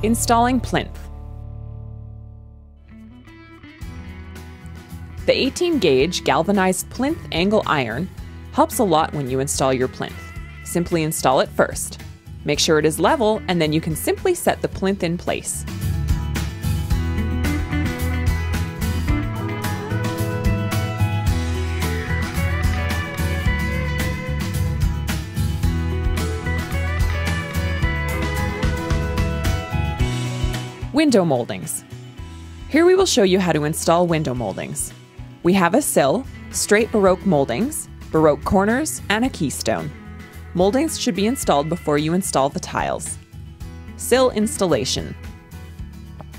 Installing plinth. The 18-gauge galvanized plinth angle iron helps a lot when you install your plinth. Simply install it first. Make sure it is level, and then you can simply set the plinth in place. Window moldings. Here we will show you how to install window moldings. We have a sill, straight Baroque moldings, Baroque corners, and a keystone. Moldings should be installed before you install the tiles. Sill installation.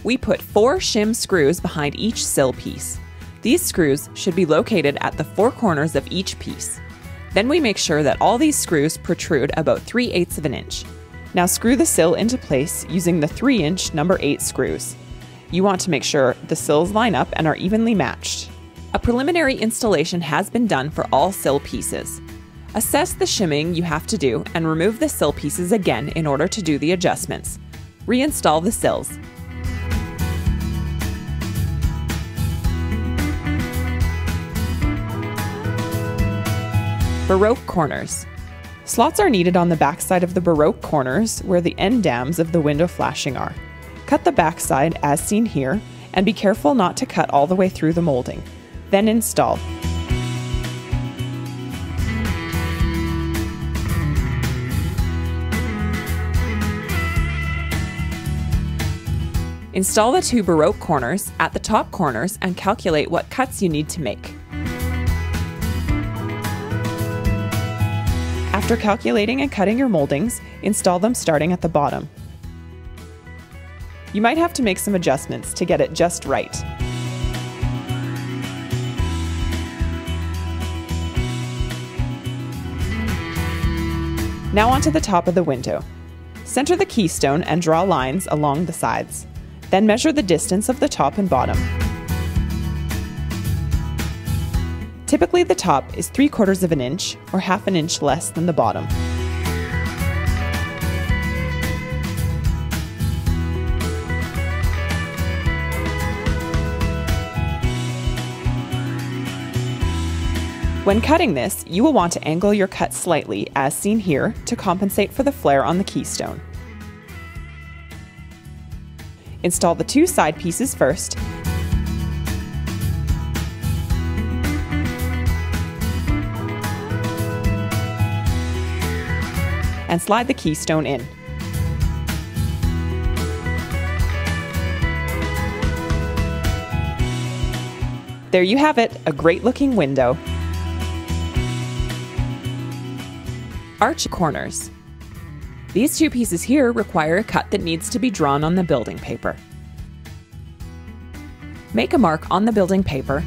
We put 4 shim screws behind each sill piece. These screws should be located at the 4 corners of each piece. Then we make sure that all these screws protrude about 3/8 of an inch. Now screw the sill into place using the 3-inch number 8 screws. You want to make sure the sills line up and are evenly matched. A preliminary installation has been done for all sill pieces. Assess the shimming you have to do and remove the sill pieces again in order to do the adjustments. Reinstall the sills. Baroque corners. Slots are needed on the backside of the Baroque corners where the end dams of the window flashing are. Cut the backside as seen here, and be careful not to cut all the way through the molding. Then install. Install the 2 Baroque corners at the top corners and calculate what cuts you need to make. After calculating and cutting your moldings, install them starting at the bottom. You might have to make some adjustments to get it just right. Now onto the top of the window. Center the keystone and draw lines along the sides. Then measure the distance of the top and bottom. Typically the top is 3/4 of an inch or 1/2 an inch less than the bottom. When cutting this, you will want to angle your cut slightly, as seen here, to compensate for the flare on the keystone. Install the 2 side pieces first, and slide the keystone in. There you have it, a great looking window. Arch corners. These 2 pieces here require a cut that needs to be drawn on the building paper. Make a mark on the building paper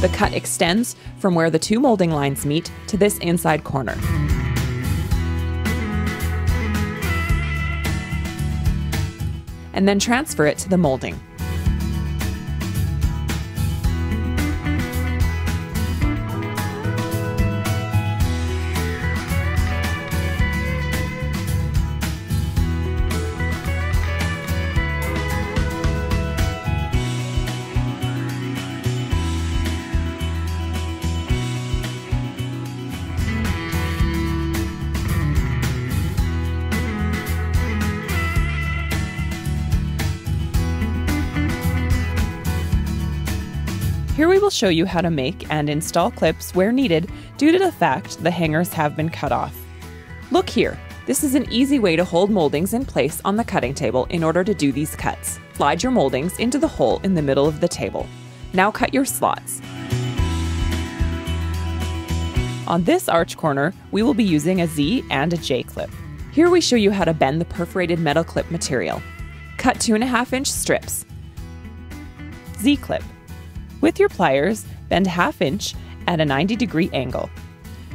The cut extends from where the 2 molding lines meet to this inside corner. And then transfer it to the molding. Here we will show you how to make and install clips where needed due to the fact the hangers have been cut off. Look here, this is an easy way to hold moldings in place on the cutting table in order to do these cuts. Slide your moldings into the hole in the middle of the table. Now cut your slots. On this arch corner, we will be using a Z and a J clip. Here we show you how to bend the perforated metal clip material. Cut 2.5-inch strips. Z clip. With your pliers, bend 1/2 inch at a 90-degree angle.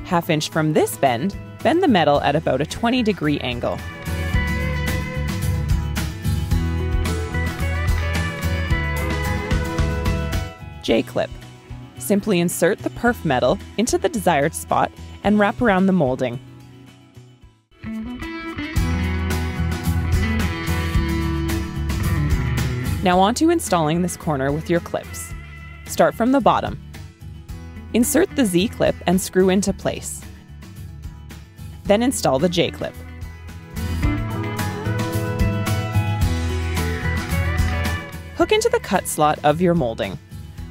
1/2 inch from this bend, Bend the metal at about a 20-degree angle. J-clip. Simply insert the perf metal into the desired spot and wrap around the molding. Now on to installing this corner with your clips. Start from the bottom. Insert the Z-clip and screw into place. Then install the J-clip. Hook into the cut slot of your molding.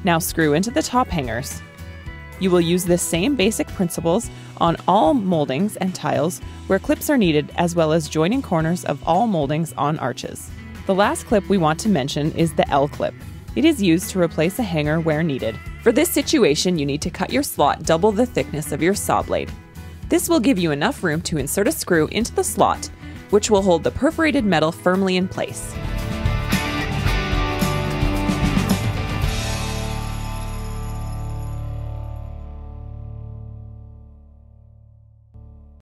Now screw into the top hangers. You will use the same basic principles on all moldings and tiles where clips are needed, as well as joining corners of all moldings on arches. The last clip we want to mention is the L-clip. It is used to replace a hanger where needed. For this situation, you need to cut your slot double the thickness of your saw blade. This will give you enough room to insert a screw into the slot, which will hold the perforated metal firmly in place.